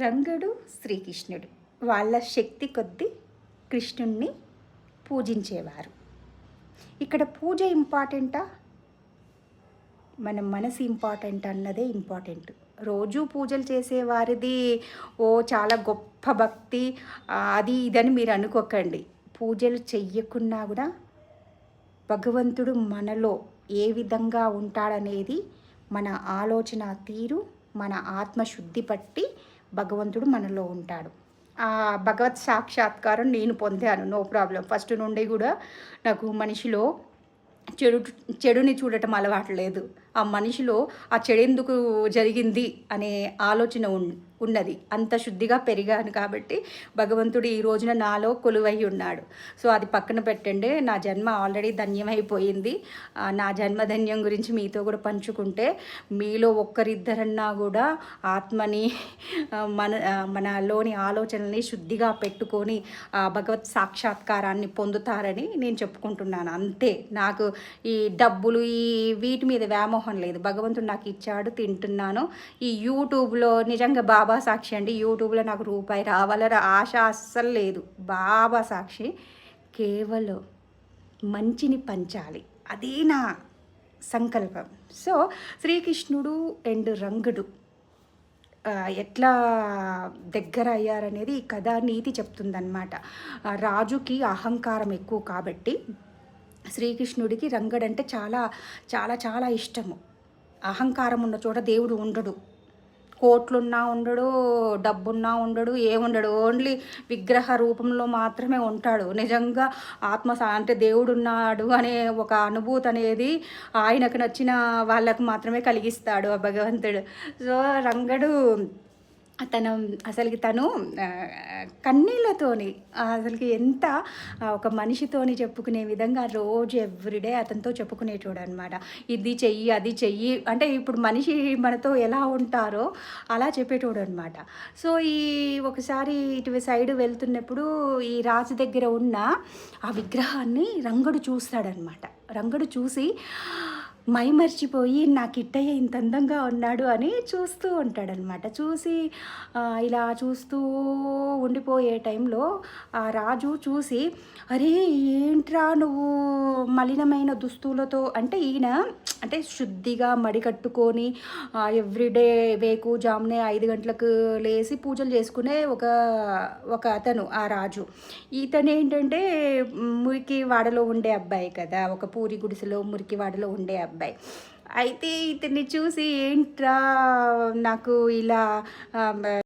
రంగడు శ్రీకృష్ణుడు వాళ్ళ శక్తి కొద్దీ కృష్ణుణ్ణి పూజించేవారు. ఇక్కడ పూజ ఇంపార్టెంటా, మన మనసు ఇంపార్టెంట్ అన్నదే ఇంపార్టెంట్. రోజు పూజలు చేసేవారిది చాలా గొప్ప భక్తి అది ఇదని మీరు అనుకోకండి. పూజలు చెయ్యకున్నా కూడా భగవంతుడు మనలో ఏ విధంగా ఉంటాడనేది మన ఆలోచన తీరు, మన ఆత్మశుద్ధి పట్టి భగవంతుడు మనలో ఉంటాడు. ఆ భగవత్ సాక్షాత్కారం నేను పొందాను, నో ప్రాబ్లం. ఫస్ట్ నుండి కూడా నాకు మనిషిలో చెడుని చూడటం అలవాటు లేదు. ఆ మనిషిలో ఆ చెడు ఎందుకు జరిగింది అనే ఆలోచన ఉన్నది. అంత శుద్ధిగా పెరిగాను కాబట్టి భగవంతుడు ఈ రోజున నాలో కొలువై ఉన్నాడు. సో అది పక్కన పెట్టండి. నా జన్మ ఆల్రెడీ ధన్యమైపోయింది. నా జన్మధన్యం గురించి మీతో కూడా పంచుకుంటే మీలో ఒక్కరిద్దరన్నా కూడా ఆత్మని మనలోని ఆలోచనల్ని శుద్ధిగా పెట్టుకొని భగవత్ సాక్షాత్కారాన్ని పొందుతారని నేను చెప్పుకుంటున్నాను. అంతే. నాకు ఈ డబ్బులు ఈ వీటి మీద వ్యామోహం లేదు. భగవంతుడు నాకు ఇచ్చాడు, తింటున్నాను. ఈ యూట్యూబ్లో నిజంగా బాబా సాక్షి అండి, యూట్యూబ్లో నాకు రూపాయి రావాలని ఆశ అస్సలు లేదు. బాబా సాక్షి, కేవలం మంచిని పంచాలి, అదే నా సంకల్పం. సో శ్రీకృష్ణుడు అండ్ రంగడు ఎట్లా దగ్గర అయ్యారనేది ఈ కథ నీతి చెప్తుందన్నమాట. రాజుకి అహంకారం ఎక్కువ కాబట్టి శ్రీకృష్ణుడికి రంగడంటే చాలా చాలా చాలా ఇష్టము. అహంకారం ఉన్న చోట దేవుడు ఉండడు. కోట్లున్నా ఉండడు, డబ్బున్నా ఉండడు, ఏముండడు. ఓన్లీ విగ్రహ రూపంలో మాత్రమే ఉంటాడు. నిజంగా అంటే దేవుడు ఉన్నాడు అనే ఒక అనుభూతి అనేది ఆయనకు నచ్చిన వాళ్ళకు మాత్రమే కలిగిస్తాడు ఆ భగవంతుడు. సో రంగడు తను కన్నీళ్ళతోని అసలుకి ఎంత ఒక మనిషితోని చెప్పుకునే విధంగా రోజు ఎవ్రీడే అతనితో చెప్పుకునేటోడు అనమాట. ఇది చెయ్యి, అది చెయ్యి అంటే ఇప్పుడు మనిషి మనతో ఎలా ఉంటారో అలా చెప్పేటోడు అనమాట. సో ఒకసారి ఇటు సైడ్ వెళ్తున్నప్పుడు ఈ రాజు దగ్గర ఉన్న ఆ విగ్రహాన్ని రంగడు చూస్తాడనమాట. రంగడు చూసి మైమర్చిపోయి నా కిట్టయ్య ఇంత అందంగా ఉన్నాడు అని చూస్తూ ఉంటాడనమాట. చూసి ఇలా చూస్తూ ఉండిపోయే టైంలో ఆ రాజు చూసి, అరే ఏంట్రా నువ్వు మలినమైన దుస్తులతో, అంటే ఈయన అంటే శుద్ధిగా మడికట్టుకొని ఎవ్రీడే జామునే 5 గంటలకు లేచి పూజలు చేసుకునే ఒక అతను ఆ రాజు. ఇతను ఏంటంటే మురికి వాడలో ఉండే అబ్బాయి కదా, ఒక పూరి గుడిసెలో మురికి వాడలో ఉండే అబ్బాయి. అయితే ఇతన్ని చూసి ఏంట్రా నాకు ఇలా